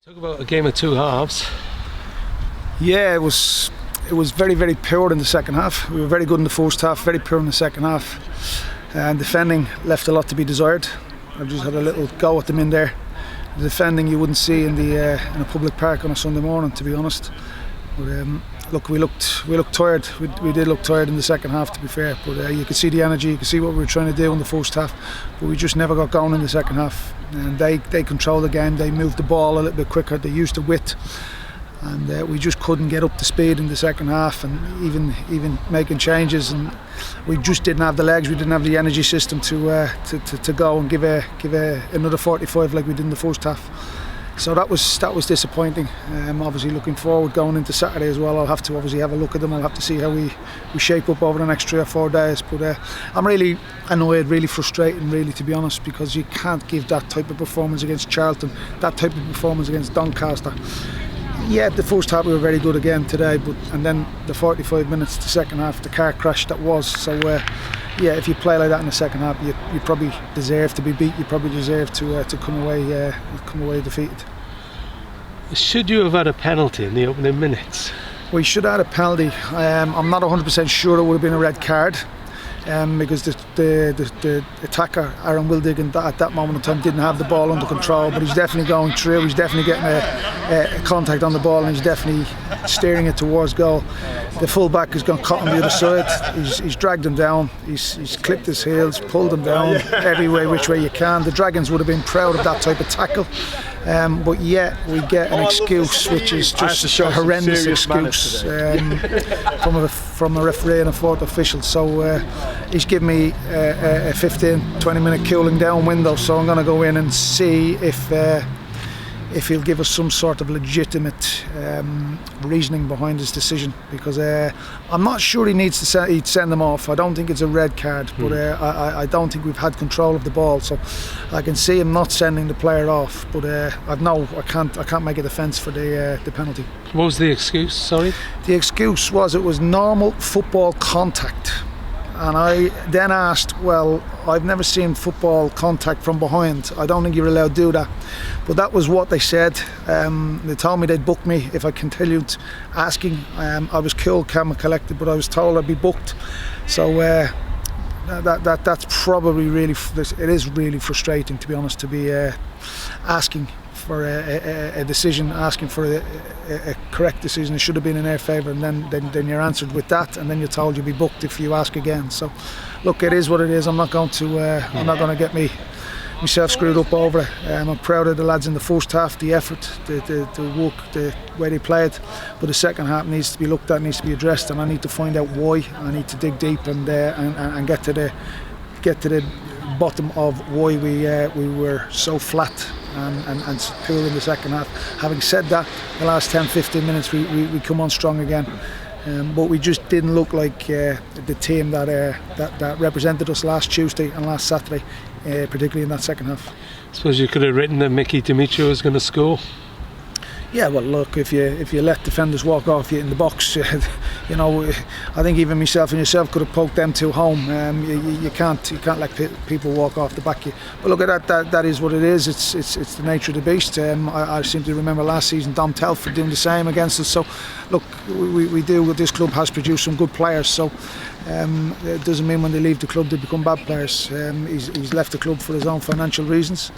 Talk about a game of two halves. Yeah, it was very, very poor in the second half. We were very good in the first half, very poor in the second half. And defending left a lot to be desired. I've just had a little go at them in there. The defending you wouldn't see in a public park on a Sunday morning, to be honest. But look, we looked tired. We did look tired in the second half, to be fair. But you could see the energy, you could see what we were trying to do in the first half. But we just never got going in the second half. And they controlled the game. They moved the ball a little bit quicker. They used the width. And we just couldn't get up to speed in the second half, and even making changes, and we just didn't have the legs, we didn't have the energy system to go and give another 45 like we did in the first half. So that was disappointing. Obviously looking forward going into Saturday as well, I'll have to obviously have a look at them. I'll have to see how we shape up over the next 3 or 4 days. But I'm really annoyed, really frustrated, really, to be honest, because you can't give that type of performance against Charlton, that type of performance against Doncaster. Yeah, the first half we were very good again today, and then the 45 minutes, the second half, the car crash that was. So yeah, if you play like that in the second half, you probably deserve to be beat. You probably deserve to come away defeated. Should you have had a penalty in the opening minutes? We should have had a penalty. I'm not 100% sure it would have been a red card. Because the attacker, Aaron Wildig, at that moment in time didn't have the ball under control, but he's definitely going through, he's definitely getting a contact on the ball, and he's definitely steering it towards goal. The full-back has gone caught on the other side, he's dragged him down, he's clipped his heels, pulled him down every way, which way you can. The Dragons would have been proud of that type of tackle. But yet we get an excuse which is just a horrendous excuse from a referee and a fourth official. So he's given me a 15-20 minute cooling down window, so I'm going to go in and see if he'll give us some sort of legitimate reasoning behind his decision, because I'm not sure he'd send them off. I don't think it's a red card, but I don't think we've had control of the ball, so I can see him not sending the player off. But I can't make a defence for the penalty. What was the excuse? Sorry. The excuse was it was normal football contact. And I then asked, well, I've never seen football contact from behind. I don't think you're allowed to do that. But that was what they said. They told me they'd book me if I continued asking. I was cool, calm and collected, but I was told I'd be booked. So that's probably really, it is really frustrating, to be honest, to be asking for a decision, asking for a correct decision. It should have been in our favour, and then you're answered with that, and then you're told you'll be booked if you ask again. So look, it is what it is. I'm not going to get myself screwed up over it. I'm proud of the lads in the first half, the effort, the work, the way they played, but the second half needs to be looked at, needs to be addressed, and I need to find out why. I need to dig deep and get to the bottom of why we were so flat and poor in the second half. Having said that, the last 10-15 minutes we come on strong again, but we just didn't look like the team that represented us last Tuesday and last Saturday, particularly in that second half. I suppose you could have written that Mickey Demetriou was going to score. Yeah, well, look, if you let defenders walk off you in the box, you know, I think even myself and yourself could have poked them two home. You can't let people walk off the back. But look at that is what it is. It's the nature of the beast. I seem to remember last season Dom Telford doing the same against us. So, look, we do. This club has produced some good players. So. It doesn't mean when they leave the club they become bad players. He's left the club for his own financial reasons,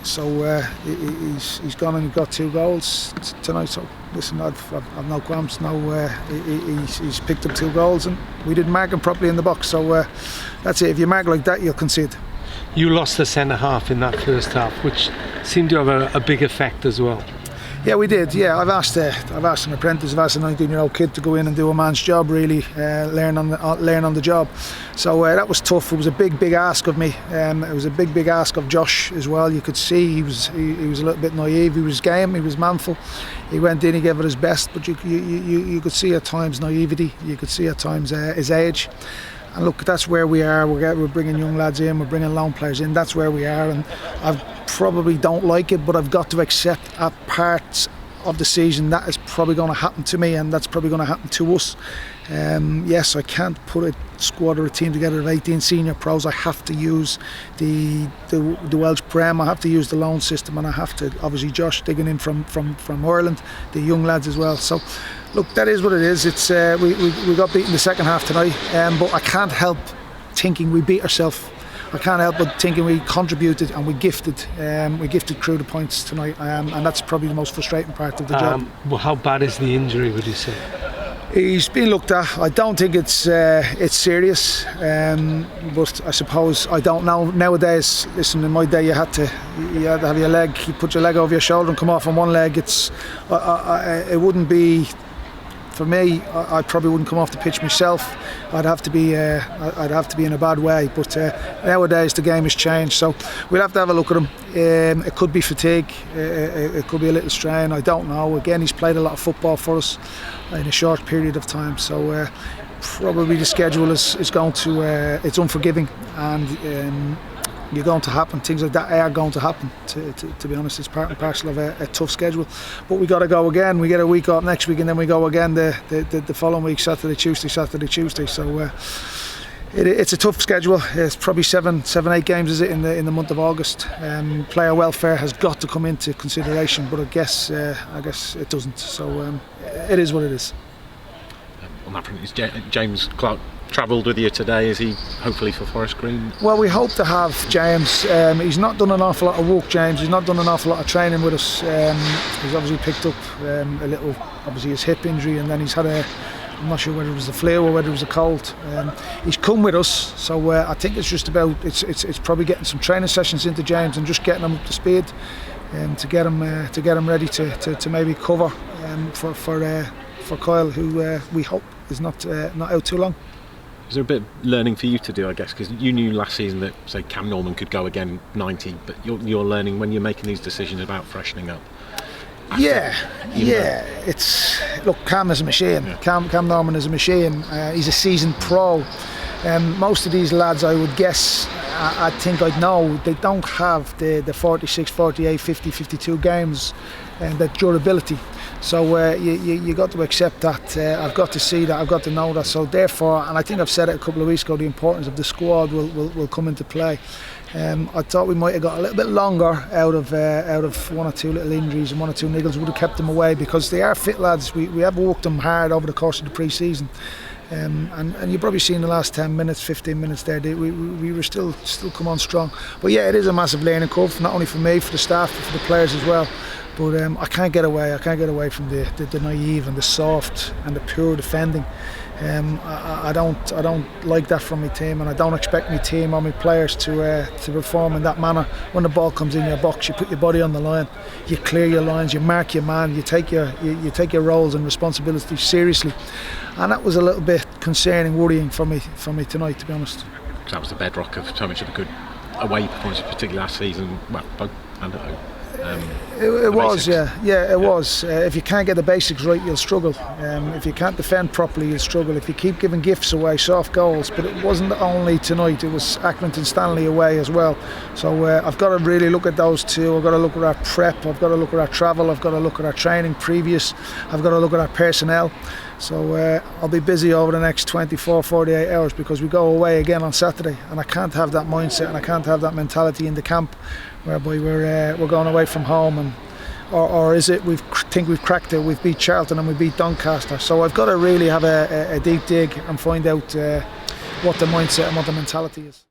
so he's gone and he got 2 goals tonight. So listen, I've no qualms. He's picked up 2 goals and we didn't mark him properly in the box. So that's it. If you mark like that, you'll concede. You lost the centre half in that first half, which seemed to have a big effect as well. Yeah, we did. Yeah, I've asked an apprentice, I've asked a 19-year-old kid to go in and do a man's job, really, learn on the job. So that was tough. It was a big ask of me. It was a big ask of Josh as well. You could see he was a little bit naive. He was game. He was manful. He went in. He gave it his best. But you could see at times naivety. You could see at times his age. And look, that's where we are. We're bringing young lads in. We're bringing lone players in. That's where we are. And I probably don't like it, but I've got to accept at parts of the season, that is probably going to happen to me, and that's probably going to happen to us. Yes, I can't put a squad or a team together of 18 senior pros. I have to use the Welsh Prem, I have to use the loan system, and I have to, obviously Josh digging in from Ireland, the young lads as well. So look, that is what it is. It's we got beaten the second half tonight, but I can't help thinking we beat ourselves. I can't help but thinking we contributed and we gifted Crewe the points tonight, and that's probably the most frustrating part of the job. Well, how bad is the injury, would you say? He's been looked at. I don't think it's serious, but I suppose I don't know nowadays. Listen, in my day you had to have your leg. You put your leg over your shoulder and come off on one leg. It wouldn't be. For me, I probably wouldn't come off the pitch myself. I'd have to be in a bad way. But nowadays the game has changed, so we'll have to have a look at him. It could be fatigue. It could be a little strain. I don't know. Again, he's played a lot of football for us in a short period of time. So probably the schedule is going to it's unforgiving, and you're going to happen. Things like that are going to happen. To be honest, it's part and parcel of a tough schedule. But we got to go again. We get a week off next week, and then we go again the following week, Saturday, Tuesday. So it's a tough schedule. It's probably 7-8 games, is it, in the month of August. Player welfare has got to come into consideration, but I guess it doesn't. So it is what it is. On that front, is James Clarke travelled with you today? Is he hopefully for Forest Green? Well, we hope to have James. He's not done an awful lot of work, James. He's not done an awful lot of training with us. He's obviously picked up a little, obviously his hip injury, and then he's had I'm not sure whether it was the flu or whether it was a cold. He's come with us, so I think it's just about it's probably getting some training sessions into James and just getting him up to speed, to get him ready to maybe cover for Kyle, who we hope is not out too long. Is there a bit of learning for you to do, I guess, because you knew last season that, say, Cam Norman could go again 90, but you're learning when you're making these decisions about freshening up. Yeah. It's look, Cam is a machine. Yeah. Cam Norman is a machine. He's a seasoned pro. Most of these lads, I would guess, I think I'd know, they don't have the 46, 48, 50, 52 games and that durability. So you got to accept that. I've got to see that. I've got to know that. So therefore, and I think I've said it a couple of weeks ago, the importance of the squad will come into play. I thought we might have got a little bit longer out of one or two little injuries and one or two niggles. Would have kept them away, because they are fit lads. We have worked them hard over the course of the pre-season. And you've probably seen the last 10 minutes, 15 minutes there, we were still come on strong. But yeah, it is a massive learning curve, not only for me, for the staff, but for the players as well. But I can't get away from the naive and the soft and the pure defending. I don't like that from my team, and I don't expect my team or my players to perform in that manner. When the ball comes in your box, you put your body on the line, you clear your lines, you mark your man, you take your roles and responsibilities seriously, and that was a little bit concerning, worrying for me tonight, to be honest. That was the bedrock of so much of the good away performances, particularly last season. Well, both and at home. It was, it was. If you can't get the basics right, you'll struggle. If you can't defend properly, you'll struggle. If you keep giving gifts away, soft goals. But it wasn't only tonight, it was Accrington Stanley away as well. So I've got to really look at those two. I've got to look at our prep, I've got to look at our travel, I've got to look at our training previous, I've got to look at our personnel. So I'll be busy over the next 24, 48 hours, because we go away again on Saturday, and I can't have that mindset and I can't have that mentality in the camp whereby we're going away from home, and or is it we think we've cracked it, we've beat Charlton and we beat Doncaster. So I've got to really have a deep dig and find out what the mindset and what the mentality is.